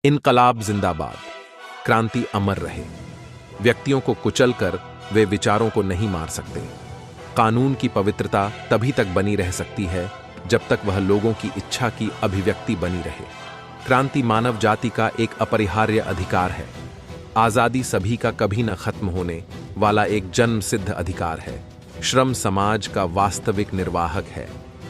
इनकलाब जिंदाबाद। क्रांति अमर रहे। व्यक्तियों को कुचलकर वे विचारों को नहीं मार सकते। कानून की पवित्रता तभी तक बनी रह सकती है जब तक वह लोगों की इच्छा की अभिव्यक्ति बनी रहे। क्रांति मानव जाति का एक अपरिहार्य अधिकार है। आजादी सभी का कभी न खत्म होने वाला एक जन्म सिद्ध अधिकार है। श्रम समाज का वास्तविक निर्वाहक है।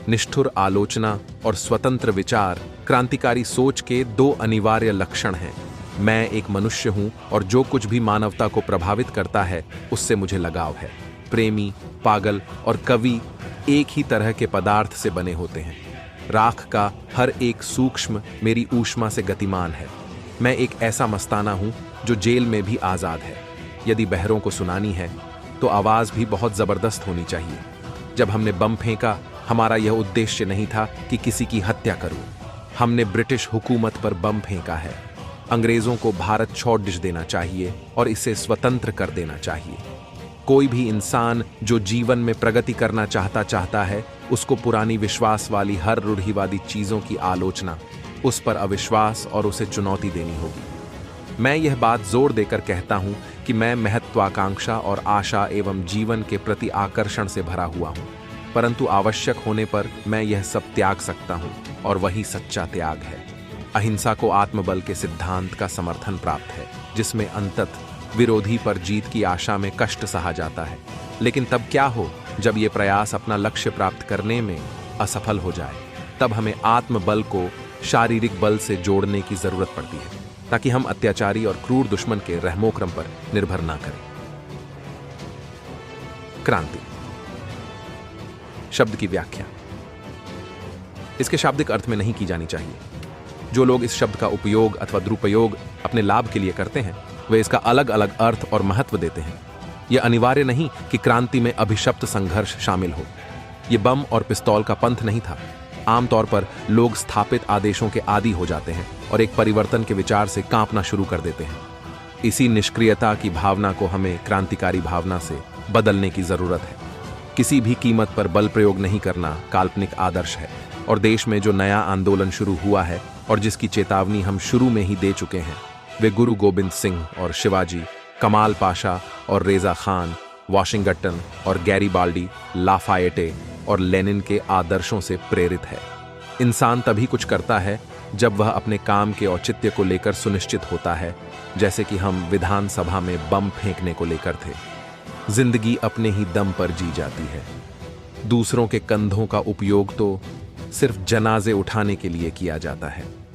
निष्ठुर आलोचना और स्वतंत्र विचार क्रांतिकारी सोच के दो अनिवार्य लक्षण हैं। मैं एक मनुष्य हूं और जो कुछ भी मानवता को प्रभावित करता है उससे मुझे लगाव है। प्रेमी, पागल और कवि एक ही तरह के पदार्थ से बने होते हैं। राख का हर एक सूक्ष्म मेरी ऊष्मा से गतिमान है। मैं एक ऐसा मस्ताना हूं जो जेल में भी आजाद है। यदि बहरों को सुनानी है तो आवाज भी बहुत जबरदस्त होनी चाहिए। जब हमने बम फेंका, हमारा यह उद्देश्य नहीं था कि किसी की हत्या करूं। हमने ब्रिटिश हुकूमत पर बम फेंका है। अंग्रेजों को भारत छोड़ देना चाहिए और इसे स्वतंत्र कर देना चाहिए। कोई भी इंसान जो जीवन में प्रगति करना चाहता है, उसको पुरानी विश्वास वाली हर रूढ़िवादी चीजों की आलोचना, उस पर अविश्वास और उसे चुनौती देनी होगी। मैं यह बात जोर देकर कहता हूं कि मैं महत्वाकांक्षा और आशा एवं जीवन के प्रति आकर्षण से भरा हुआ हूं, परंतु आवश्यक होने पर मैं यह सब त्याग सकता हूं और वही सच्चा त्याग है। अहिंसा को आत्मबल के सिद्धांत का समर्थन प्राप्त है, जिसमें अंततः विरोधी पर जीत की आशा में कष्ट सहा जाता है। लेकिन तब क्या हो जब ये प्रयास अपना लक्ष्य प्राप्त करने में असफल हो जाए? तब हमें आत्मबल को शारीरिक बल से जोड़ने की जरूरत पड़ती है, ताकि हम अत्याचारी और क्रूर दुश्मन के रहमोक्रम पर निर्भर ना करें। क्रांति शब्द की व्याख्या इसके शाब्दिक अर्थ में नहीं की जानी चाहिए। जो लोग इस शब्द का उपयोग अथवा दुरुपयोग अपने लाभ के लिए करते हैं, वे इसका अलग अलग अर्थ और महत्व देते हैं। यह अनिवार्य नहीं कि क्रांति में अभिशप्त संघर्ष शामिल हो। यह बम और पिस्तौल का पंथ नहीं था। आमतौर पर लोग स्थापित आदेशों के आदी हो जाते हैं और एक परिवर्तन के विचार से कांपना शुरू कर देते हैं। इसी निष्क्रियता की भावना को हमें क्रांतिकारी भावना से बदलने की जरूरत है। किसी भी कीमत पर बल प्रयोग नहीं करना काल्पनिक आदर्श है, और देश में जो नया आंदोलन शुरू हुआ है और जिसकी चेतावनी हम शुरू में ही दे चुके हैं, वे गुरु गोबिंद सिंह और शिवाजी, कमाल पाशा और रेजा खान, वाशिंगटन और गैरीबाल्डी, लाफायेटे और लेनिन के आदर्शों से प्रेरित है। इंसान तभी कुछ करता है जब वह अपने काम के औचित्य को लेकर सुनिश्चित होता है, जैसे कि हम विधानसभा में बम फेंकने को लेकर थे। जिंदगी अपने ही दम पर जी जाती है। दूसरों के कंधों का उपयोग तो सिर्फ जनाजे उठाने के लिए किया जाता है।